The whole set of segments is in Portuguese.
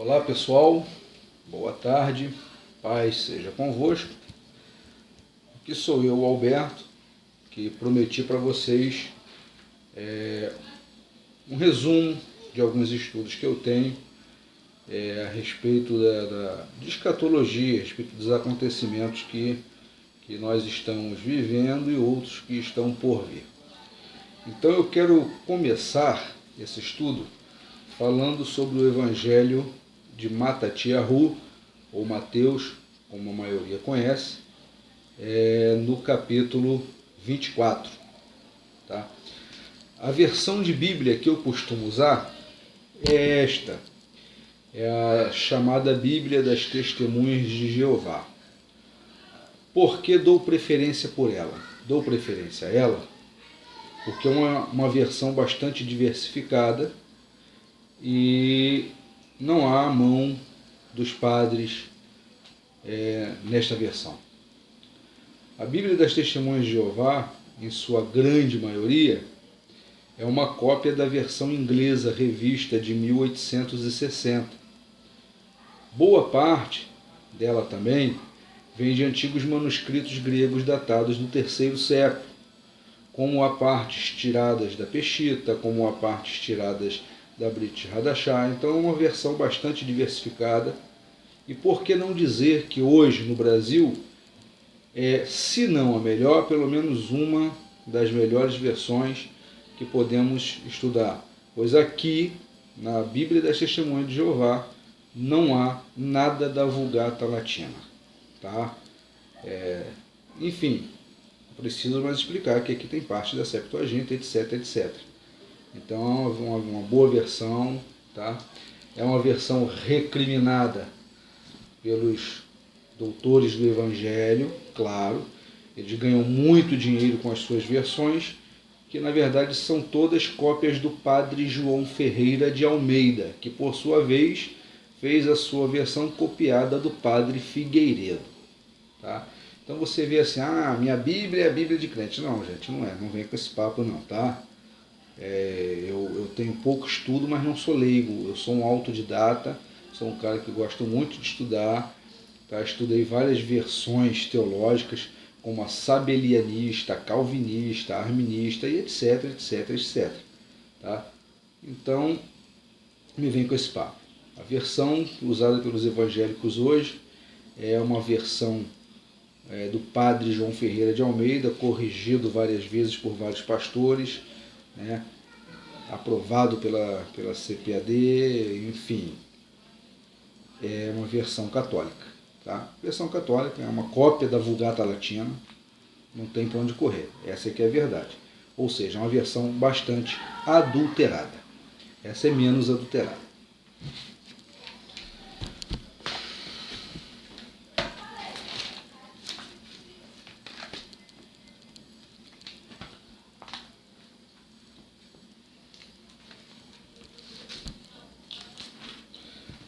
Olá pessoal, boa tarde, paz seja convosco. Aqui sou eu, Alberto, que prometi para vocês um resumo de alguns estudos que eu tenho a respeito de escatologia, a respeito dos acontecimentos que nós estamos vivendo e outros que estão por vir. Então eu quero começar esse estudo falando sobre o Evangelho de Matatiahu, ou Mateus, como a maioria conhece, no capítulo 24. Tá? A versão de Bíblia que eu costumo usar é esta, é a chamada Bíblia das Testemunhas de Jeová. Por que dou preferência por ela? Dou preferência a ela porque é uma versão bastante diversificada e não há a mão dos padres nesta versão. A Bíblia das Testemunhas de Jeová, em sua grande maioria, é uma cópia da versão inglesa revista de 1860. Boa parte dela também vem de antigos manuscritos gregos datados do terceiro século, como há partes tiradas da Peshitta, como há partes tiradas da Brit Hadashah. Então é uma versão bastante diversificada. E por que não dizer que hoje no Brasil se não a melhor, pelo menos uma das melhores versões que podemos estudar? Pois aqui, na Bíblia das Testemunhas de Jeová, não há nada da Vulgata Latina. Tá? Enfim, não preciso mais explicar que aqui tem parte da Septuaginta, etc, etc. Então é uma boa versão, tá? É uma versão recriminada pelos doutores do Evangelho, claro. Eles ganham muito dinheiro com as suas versões, que na verdade são todas cópias do padre João Ferreira de Almeida, que por sua vez fez a sua versão copiada do padre Figueiredo. Tá? Então você vê assim, minha Bíblia é a Bíblia de crente. Não, gente, não é. Não vem com esse papo não, tá? Eu tenho pouco estudo, mas não sou leigo. Eu sou um autodidata, sou um cara que gosto muito de estudar. Tá? Estudei várias versões teológicas, como a sabelianista, a calvinista, a arminista e etc, etc, etc. Tá? Então, me vem com esse papo. A versão usada pelos evangélicos hoje é uma versão do padre João Ferreira de Almeida, corrigido várias vezes por vários pastores, né, aprovado pela CPAD, enfim, é uma versão católica. Tá? A versão católica é uma cópia da Vulgata Latina, não tem para onde correr, essa aqui é a verdade. Ou seja, é uma versão bastante adulterada. Essa é menos adulterada.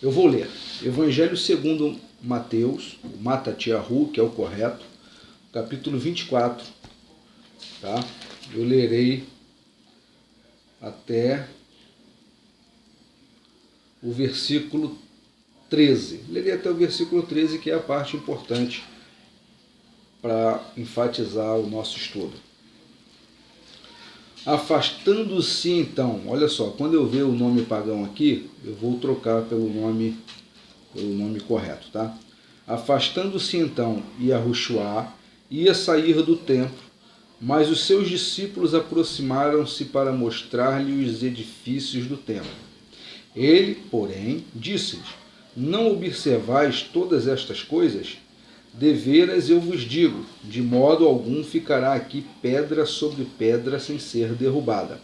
Eu vou ler Evangelho segundo Mateus, Matatiahu, que é o correto, capítulo 24. Tá? Eu lerei até o versículo 13. Lerei até o versículo 13, que é a parte importante para enfatizar o nosso estudo. Afastando-se então, olha só, quando eu ver o nome pagão aqui, eu vou trocar pelo nome correto, tá? Afastando-se então, Yahushua ia sair do templo, mas os seus discípulos aproximaram-se para mostrar-lhe os edifícios do templo. Ele, porém, disse-lhes: não observais todas estas coisas? Deveras eu vos digo, de modo algum ficará aqui pedra sobre pedra sem ser derrubada.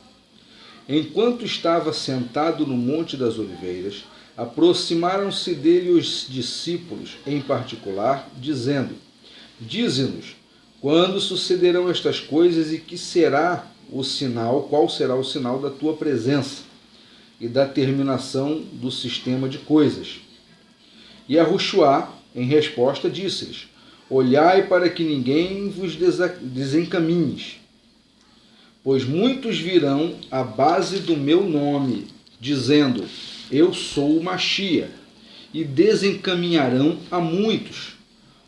Enquanto estava sentado no Monte das Oliveiras, aproximaram-se dele os discípulos, em particular, dizendo: dize-nos, quando sucederão estas coisas e qual será o sinal da tua presença e da terminação do sistema de coisas? E Yahushua, em resposta, disse-lhes: olhai para que ninguém vos desencaminhe, pois muitos virão à base do meu nome, dizendo: eu sou o Machia, e desencaminharão a muitos.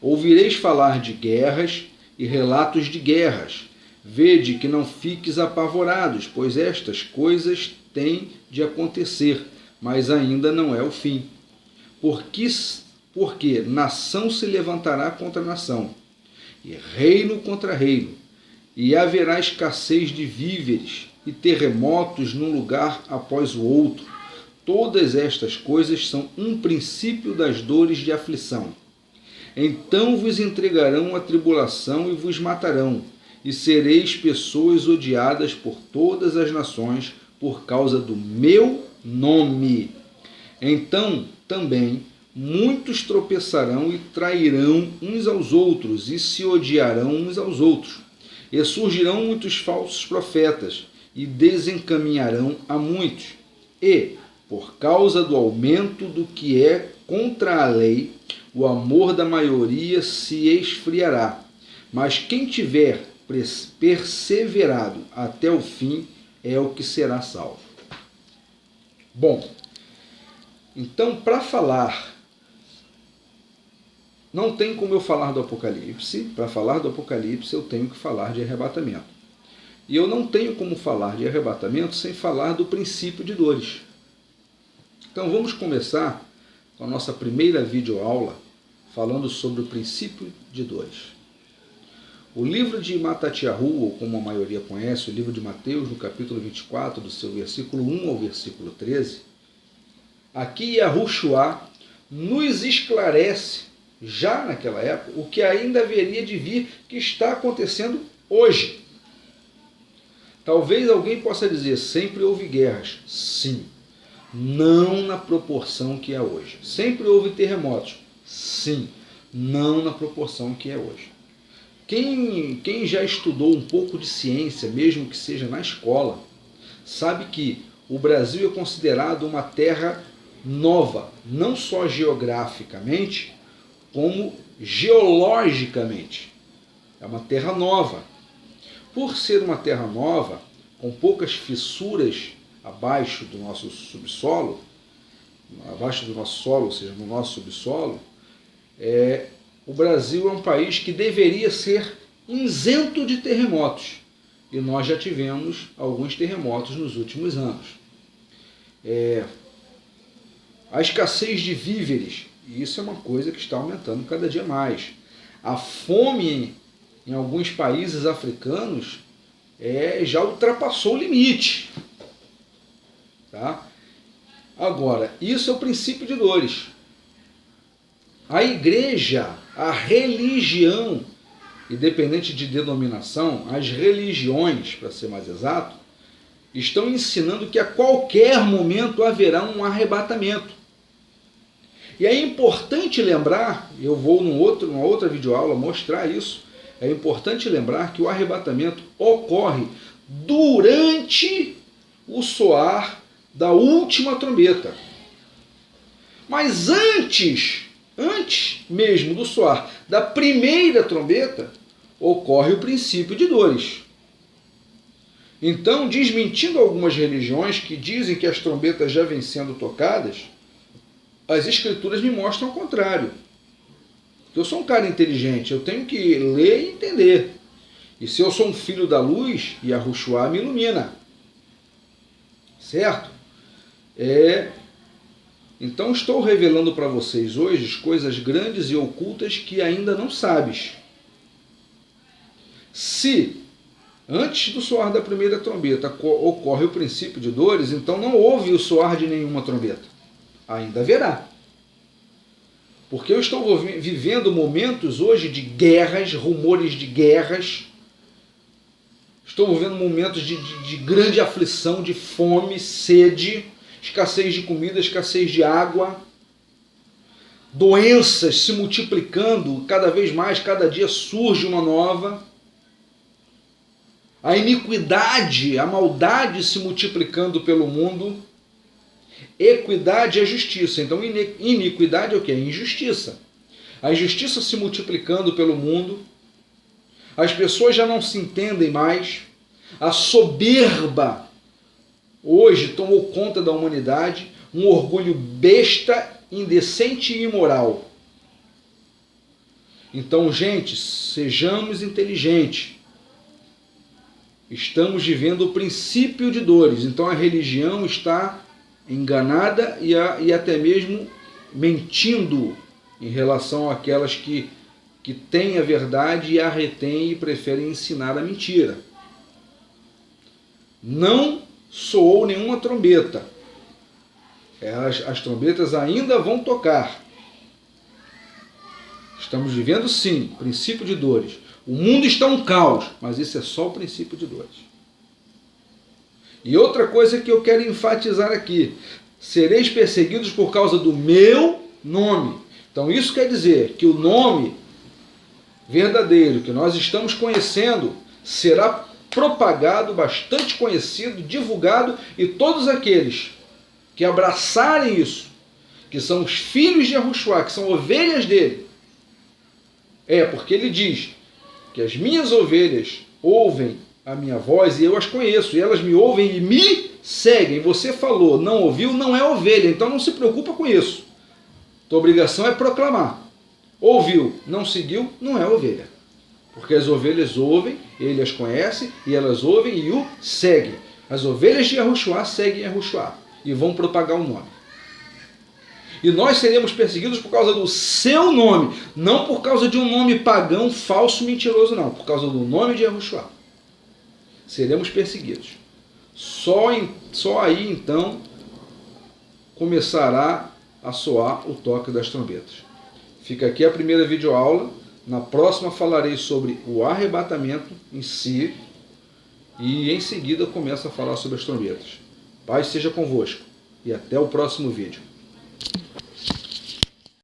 Ouvireis falar de guerras e relatos de guerras. Vede que não fiques apavorados, pois estas coisas têm de acontecer, mas ainda não é o fim. Porque nação se levantará contra nação, e reino contra reino, e haverá escassez de víveres, e terremotos num lugar após o outro. Todas estas coisas são um princípio das dores de aflição. Então vos entregarão à tribulação e vos matarão, e sereis pessoas odiadas por todas as nações por causa do meu nome. Então também muitos tropeçarão e trairão uns aos outros, e se odiarão uns aos outros. E surgirão muitos falsos profetas, e desencaminharão a muitos. E, por causa do aumento do que é contra a lei, o amor da maioria se esfriará. Mas quem tiver perseverado até o fim é o que será salvo. Bom, então para falar, não tem como eu falar do Apocalipse. Para falar do Apocalipse eu tenho que falar de arrebatamento. E eu não tenho como falar de arrebatamento sem falar do princípio de dores. Então vamos começar com a nossa primeira videoaula falando sobre o princípio de dores. O livro de Matatiahu, ou como a maioria conhece, o livro de Mateus, no capítulo 24, do seu versículo 1 ao versículo 13, aqui Yahushua nos esclarece, já naquela época, o que ainda haveria de vir, que está acontecendo hoje. Talvez alguém possa dizer, sempre houve guerras. Sim, não na proporção que é hoje. Sempre houve terremotos. Sim, não na proporção que é hoje. Quem já estudou um pouco de ciência, mesmo que seja na escola, sabe que o Brasil é considerado uma terra nova, não só geograficamente, como geologicamente. É uma terra nova. Por ser uma terra nova, com poucas fissuras abaixo do nosso subsolo, abaixo do nosso solo, ou seja, no nosso subsolo, o Brasil é um país que deveria ser isento de terremotos. E nós já tivemos alguns terremotos nos últimos anos. A escassez de víveres, e isso é uma coisa que está aumentando cada dia mais. A fome em alguns países africanos já ultrapassou o limite. Tá? Agora, isso é o princípio de dores. A igreja, a religião, independente de denominação, as religiões, para ser mais exato, estão ensinando que a qualquer momento haverá um arrebatamento. E é importante lembrar, eu vou numa outra videoaula mostrar isso, é importante lembrar que o arrebatamento ocorre durante o soar da última trombeta. Mas antes mesmo do soar da primeira trombeta, ocorre o princípio de dores. Então, desmentindo algumas religiões que dizem que as trombetas já vêm sendo tocadas, as escrituras me mostram o contrário. Eu sou um cara inteligente, eu tenho que ler e entender. E se eu sou um filho da luz, Yahushua me ilumina. Certo? Então estou revelando para vocês hoje coisas grandes e ocultas que ainda não sabes. Se antes do soar da primeira trombeta ocorre o princípio de dores, então não houve o soar de nenhuma trombeta. Ainda haverá. Porque eu estou vivendo momentos hoje de guerras, rumores de guerras. Estou vivendo momentos de grande aflição, de fome, sede, escassez de comida, escassez de água. Doenças se multiplicando cada vez mais, cada dia surge uma nova. A iniquidade, a maldade se multiplicando pelo mundo. Equidade é justiça. Então, iniquidade é o que? É injustiça. A injustiça se multiplicando pelo mundo. As pessoas já não se entendem mais. A soberba hoje tomou conta da humanidade. Um orgulho besta indecente e imoral. Então, gente, sejamos inteligentes. Estamos vivendo o princípio de dores. Então a religião está enganada e até mesmo mentindo em relação àquelas que têm a verdade e a retêm e preferem ensinar a mentira. Não soou nenhuma trombeta. As trombetas ainda vão tocar. Estamos vivendo, sim, princípio de dores. O mundo está um caos, mas isso é só o princípio de dores. E outra coisa que eu quero enfatizar aqui: sereis perseguidos por causa do meu nome. Então isso quer dizer que o nome verdadeiro que nós estamos conhecendo será propagado, bastante conhecido, divulgado, e todos aqueles que abraçarem isso, que são os filhos de Yahushua, que são ovelhas dele, porque ele diz que as minhas ovelhas ouvem a minha voz e eu as conheço, e elas me ouvem e me seguem. Você falou, não ouviu, não é ovelha, então não se preocupa com isso. Tua obrigação é proclamar. Ouviu, não seguiu, não é ovelha. Porque as ovelhas ouvem, ele as conhece, e elas ouvem e o seguem. As ovelhas de Yahushua seguem Yahushua e vão propagar o nome. E nós seremos perseguidos por causa do seu nome, não por causa de um nome pagão, falso, mentiroso, não. Por causa do nome de Yahushua. Seremos perseguidos. Só aí, então, começará a soar o toque das trombetas. Fica aqui a primeira videoaula. Na próxima falarei sobre o arrebatamento em si. E em seguida começo a falar sobre as trombetas. Paz seja convosco. E até o próximo vídeo.